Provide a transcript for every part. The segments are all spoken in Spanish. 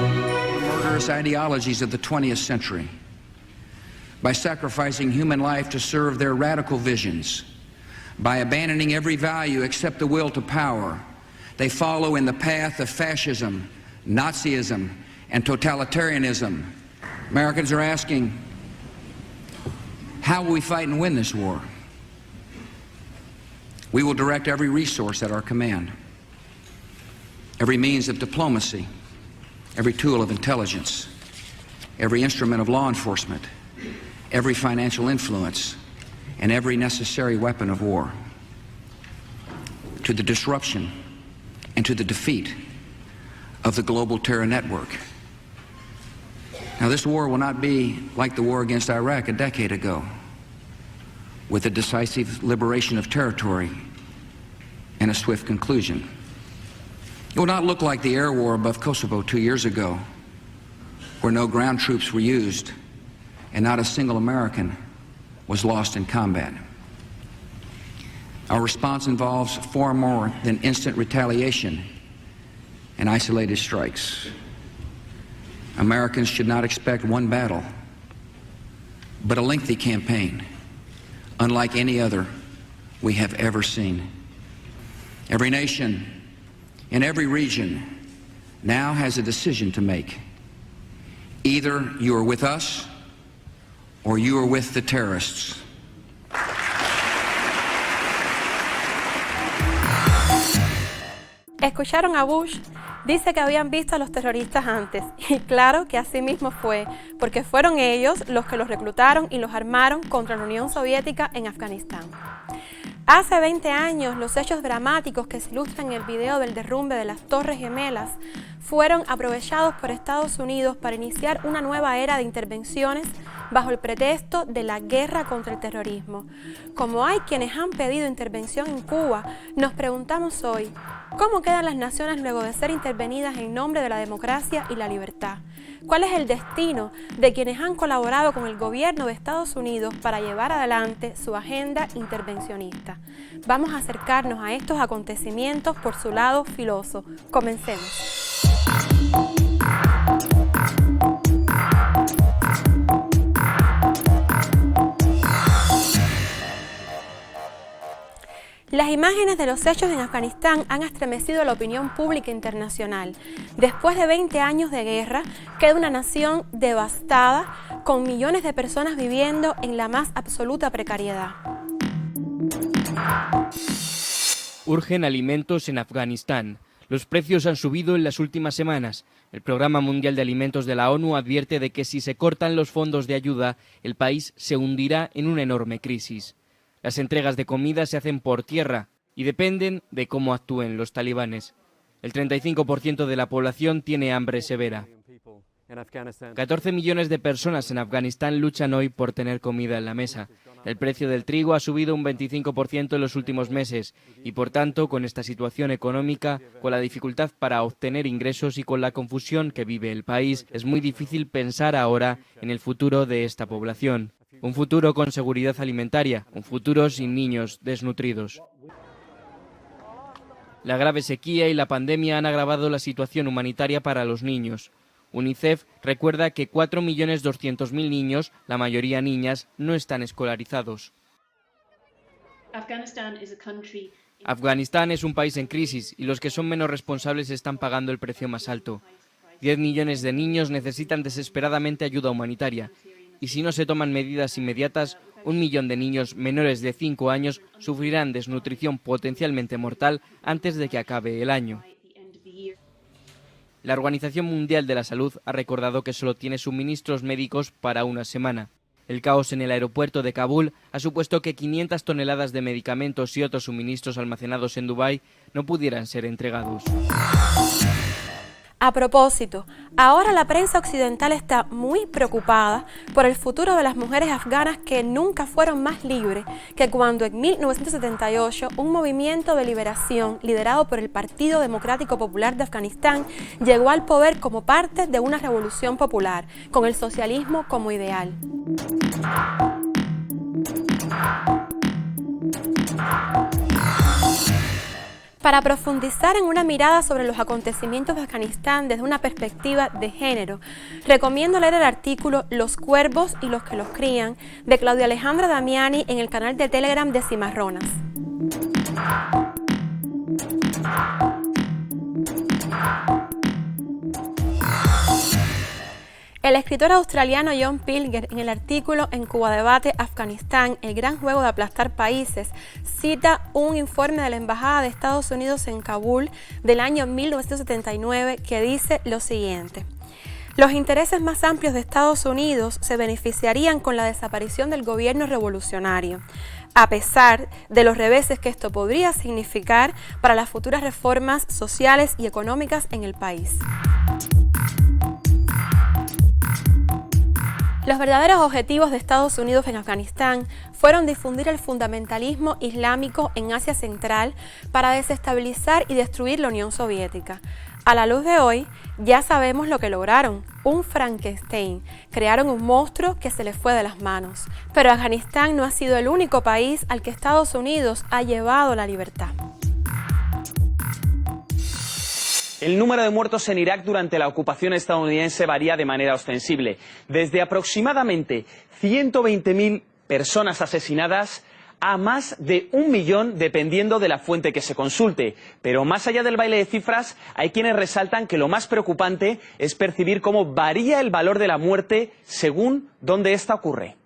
Murderous ideologies of the 20th century by sacrificing human life to serve their radical visions, by abandoning every value except the will to power. They follow in the path of fascism, Nazism, and totalitarianism. Americans are asking, how will we fight and win this war? We will direct every resource at our command, every means of diplomacy, every tool of intelligence, every instrument of law enforcement, every financial influence, and every necessary weapon of war to the disruption and to the defeat of the global terror network. Now, this war will not be like the war against Iraq a decade ago, with a decisive liberation of territory and a swift conclusion. It will not look like the air war above Kosovo 2 years ago, where no ground troops were used and not a single American was lost in combat. Our response involves far more than instant retaliation and isolated strikes. Americans should not expect one battle, but a lengthy campaign, unlike any other we have ever seen. Every nation in every region now has a decision to make. Either you are with us or you are with the terrorists. Escucharon a Bush, dice que habían visto a los terroristas antes, y claro que así mismo fue, porque fueron ellos los que los reclutaron y los armaron contra la Unión Soviética en Afganistán. Hace 20 años, los hechos dramáticos que se ilustran en el video del derrumbe de las Torres Gemelas fueron aprovechados por Estados Unidos para iniciar una nueva era de intervenciones bajo el pretexto de la guerra contra el terrorismo. Como hay quienes han pedido intervención en Cuba, nos preguntamos hoy, ¿cómo quedan las naciones luego de ser intervenidas en nombre de la democracia y la libertad? ¿Cuál es el destino de quienes han colaborado con el gobierno de Estados Unidos para llevar adelante su agenda intervencionista? Vamos a acercarnos a estos acontecimientos por su lado filoso. Comencemos. Las imágenes de los hechos en Afganistán han estremecido la opinión pública internacional. Después de 20 años de guerra, queda una nación devastada, con millones de personas viviendo en la más absoluta precariedad. Urgen alimentos en Afganistán. Los precios han subido en las últimas semanas. El Programa Mundial de Alimentos de la ONU advierte de que si se cortan los fondos de ayuda, el país se hundirá en una enorme crisis. Las entregas de comida se hacen por tierra y dependen de cómo actúen los talibanes. El 35% de la población tiene hambre severa. 14 millones de personas en Afganistán luchan hoy por tener comida en la mesa. El precio del trigo ha subido un 25% en los últimos meses y, por tanto, con esta situación económica, con la dificultad para obtener ingresos y con la confusión que vive el país, es muy difícil pensar ahora en el futuro de esta población. Un futuro con seguridad alimentaria, un futuro sin niños desnutridos. La grave sequía y la pandemia han agravado la situación humanitaria para los niños. UNICEF recuerda que 4.200.000 niños, la mayoría niñas, no están escolarizados. Afganistán es un país en crisis y los que son menos responsables están pagando el precio más alto. 10 millones de niños necesitan desesperadamente ayuda humanitaria. Y si no se toman medidas inmediatas, 1 millón de niños menores de 5 años sufrirán desnutrición potencialmente mortal antes de que acabe el año. La Organización Mundial de la Salud ha recordado que solo tiene suministros médicos para una semana. El caos en el aeropuerto de Kabul ha supuesto que 500 toneladas de medicamentos y otros suministros almacenados en Dubái no pudieran ser entregados. A propósito, ahora la prensa occidental está muy preocupada por el futuro de las mujeres afganas que nunca fueron más libres que cuando en 1978 un movimiento de liberación liderado por el Partido Democrático Popular de Afganistán llegó al poder como parte de una revolución popular, con el socialismo como ideal. Para profundizar en una mirada sobre los acontecimientos de Afganistán desde una perspectiva de género, recomiendo leer el artículo Los cuervos y los que los crían de Claudia Alejandra Damiani en el canal de Telegram de Cimarronas. El escritor australiano John Pilger, en el artículo En Cuba Debate, Afganistán, el gran juego de aplastar países, cita un informe de la Embajada de Estados Unidos en Kabul del año 1979 que dice lo siguiente: los intereses más amplios de Estados Unidos se beneficiarían con la desaparición del gobierno revolucionario, a pesar de los reveses que esto podría significar para las futuras reformas sociales y económicas en el país. Los verdaderos objetivos de Estados Unidos en Afganistán fueron difundir el fundamentalismo islámico en Asia Central para desestabilizar y destruir la Unión Soviética. A la luz de hoy, ya sabemos lo que lograron, un Frankenstein, crearon un monstruo que se les fue de las manos. Pero Afganistán no ha sido el único país al que Estados Unidos ha llevado la libertad. El número de muertos en Irak durante la ocupación estadounidense varía de manera ostensible. Desde aproximadamente 120.000 personas asesinadas a más de 1 millón, dependiendo de la fuente que se consulte. Pero más allá del baile de cifras, hay quienes resaltan que lo más preocupante es percibir cómo varía el valor de la muerte según dónde ésta ocurre.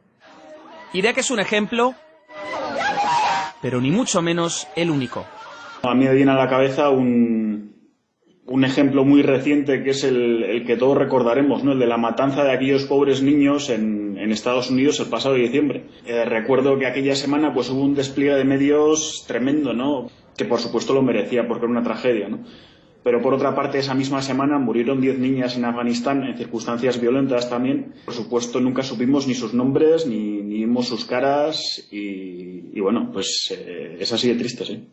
Irak es un ejemplo, pero ni mucho menos el único. A mí me viene a la cabeza un ejemplo muy reciente que es el que todos recordaremos, ¿no? El de la matanza de aquellos pobres niños en Estados Unidos el pasado diciembre. Recuerdo que aquella semana pues hubo un despliegue de medios tremendo, ¿no? Que por supuesto lo merecía porque era una tragedia, ¿no? Pero por otra parte esa misma semana murieron 10 niñas en Afganistán en circunstancias violentas también. Por supuesto nunca supimos ni sus nombres ni vimos sus caras y bueno, pues es así de triste, sí.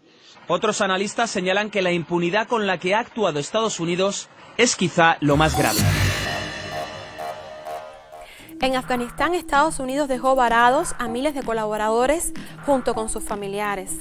Otros analistas señalan que la impunidad con la que ha actuado Estados Unidos es quizá lo más grave. En Afganistán, Estados Unidos dejó varados a miles de colaboradores junto con sus familiares.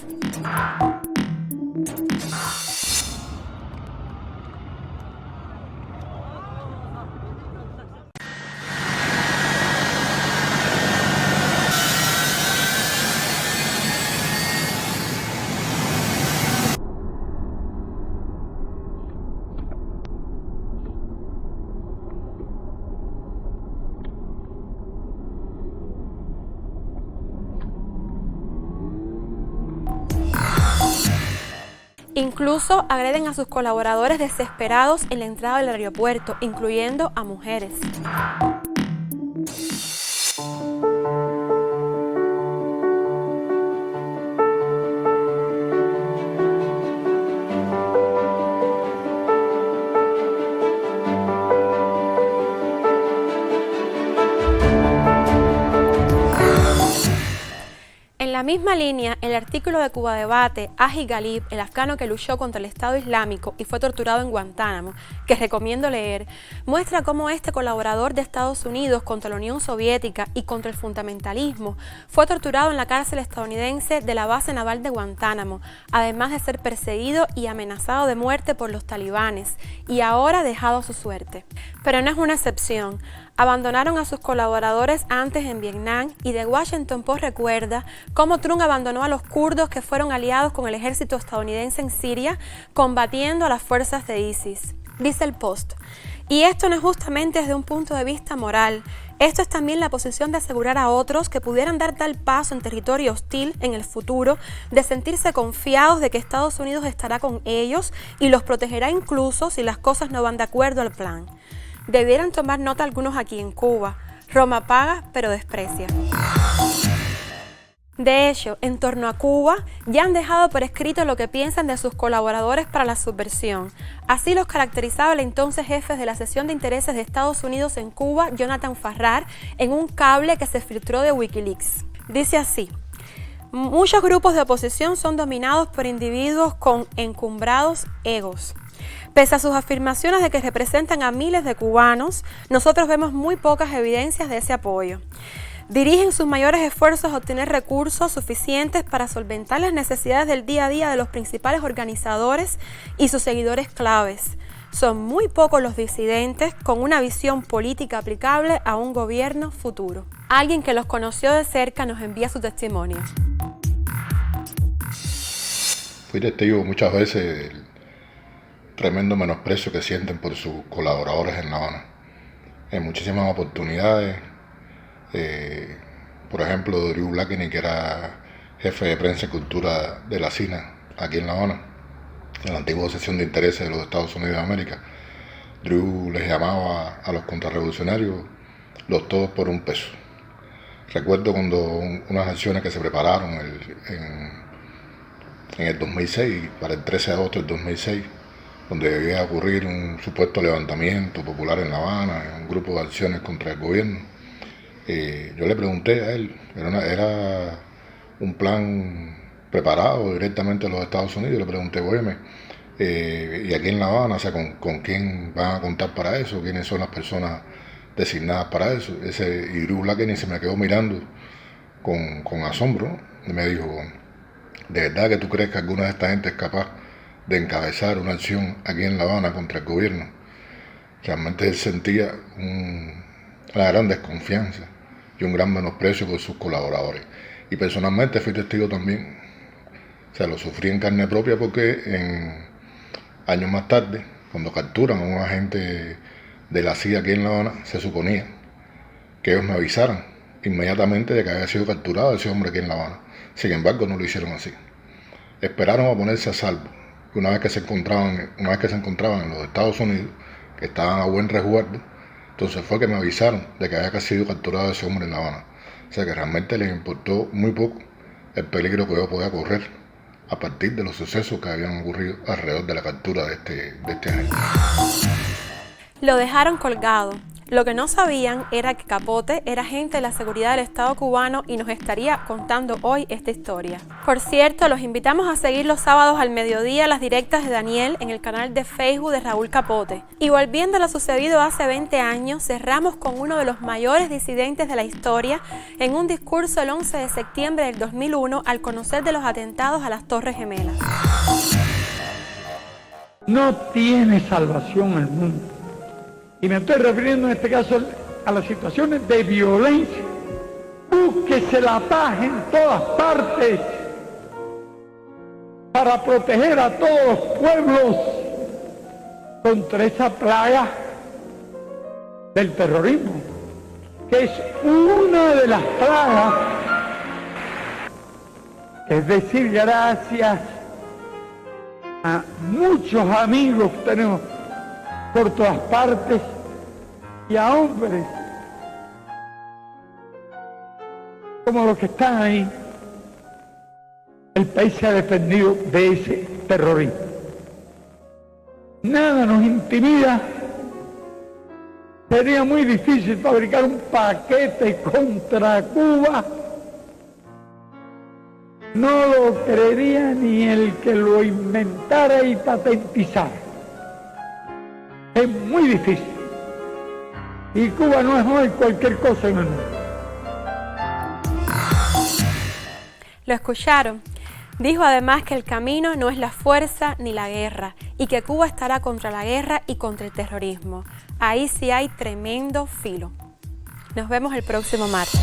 Incluso agreden a sus colaboradores desesperados en la entrada del aeropuerto, incluyendo a mujeres. En la misma línea, el artículo de Cuba Debate, Aji Ghalib, el afgano que luchó contra el Estado Islámico y fue torturado en Guantánamo, que recomiendo leer, muestra cómo este colaborador de Estados Unidos contra la Unión Soviética y contra el fundamentalismo fue torturado en la cárcel estadounidense de la base naval de Guantánamo, además de ser perseguido y amenazado de muerte por los talibanes, y ahora dejado a su suerte. Pero no es una excepción. Abandonaron a sus colaboradores antes en Vietnam y The Washington Post recuerda cómo Trump abandonó a los kurdos que fueron aliados con el ejército estadounidense en Siria combatiendo a las fuerzas de ISIS. Dice el Post, y esto no es justamente desde un punto de vista moral, esto es también la posición de asegurar a otros que pudieran dar tal paso en territorio hostil en el futuro, de sentirse confiados de que Estados Unidos estará con ellos y los protegerá incluso si las cosas no van de acuerdo al plan. Debieran tomar nota algunos aquí en Cuba. Roma paga, pero desprecia. De hecho, en torno a Cuba, ya han dejado por escrito lo que piensan de sus colaboradores para la subversión. Así los caracterizaba el entonces jefe de la sección de intereses de Estados Unidos en Cuba, Jonathan Farrar, en un cable que se filtró de Wikileaks. Dice así: muchos grupos de oposición son dominados por individuos con encumbrados egos. Pese a sus afirmaciones de que representan a miles de cubanos, nosotros vemos muy pocas evidencias de ese apoyo. Dirigen sus mayores esfuerzos a obtener recursos suficientes para solventar las necesidades del día a día de los principales organizadores y sus seguidores claves. Son muy pocos los disidentes con una visión política aplicable a un gobierno futuro. Alguien que los conoció de cerca nos envía su testimonio. Fui testigo muchas veces del tremendo menosprecio que sienten por sus colaboradores en La Habana. En muchísimas oportunidades, por ejemplo, Drew Blakeney, que era jefe de prensa y cultura de la CINA aquí en La Habana, en la antigua sección de intereses de los Estados Unidos de América. Drew les llamaba a los contrarrevolucionarios los todos por un peso. Recuerdo cuando unas acciones que se prepararon en el 2006, para el 13 de agosto del 2006, donde debía ocurrir un supuesto levantamiento popular en La Habana, un grupo de acciones contra el gobierno. Yo le pregunté a él, era un plan preparado directamente a los Estados Unidos, le pregunté, óyeme, y aquí en La Habana, o sea, ¿con quién van a contar para eso? ¿Quiénes son las personas designadas para eso? Y Drew Blakeney se me quedó mirando con asombro, ¿no? Y me dijo, ¿de verdad que tú crees que alguna de esta gente es capaz de encabezar una acción aquí en La Habana contra el gobierno? Realmente él sentía una gran desconfianza y un gran menosprecio por sus colaboradores. Y personalmente fui testigo también, o sea, lo sufrí en carne propia porque años más tarde, cuando capturan a un agente de la CIA aquí en La Habana, se suponía que ellos me avisaran inmediatamente de que había sido capturado ese hombre aquí en La Habana. Sin embargo, no lo hicieron así. Esperaron a ponerse a salvo. Una vez que se encontraban en los Estados Unidos, que estaban a buen resguardo, entonces fue que me avisaron de que había sido capturado ese hombre en La Habana. O sea que realmente les importó muy poco el peligro que yo podía correr a partir de los sucesos que habían ocurrido alrededor de la captura de este agente. Lo dejaron colgado. Lo que no sabían era que Capote era agente de la seguridad del Estado cubano y nos estaría contando hoy esta historia. Por cierto, los invitamos a seguir los sábados al mediodía las directas de Daniel en el canal de Facebook de Raúl Capote. Y volviendo a lo sucedido hace 20 años, cerramos con uno de los mayores disidentes de la historia en un discurso el 11 de septiembre del 2001 al conocer de los atentados a las Torres Gemelas. No tiene salvación el mundo. Y me estoy refiriendo en este caso a las situaciones de violencia. Búsquese la paz en todas partes para proteger a todos los pueblos contra esa plaga del terrorismo, que es una de las plagas. Es decir, gracias a muchos amigos que tenemos por todas partes y a hombres como los que están ahí, el país se ha defendido de ese terrorismo. Nada nos intimida. Sería muy difícil fabricar un paquete contra Cuba. No lo creería ni el que lo inventara y patentizara. Es muy difícil. Y Cuba no es hoy cualquier cosa en el mundo. ¿Lo escucharon? Dijo además que el camino no es la fuerza ni la guerra y que Cuba estará contra la guerra y contra el terrorismo. Ahí sí hay tremendo filo. Nos vemos el próximo martes.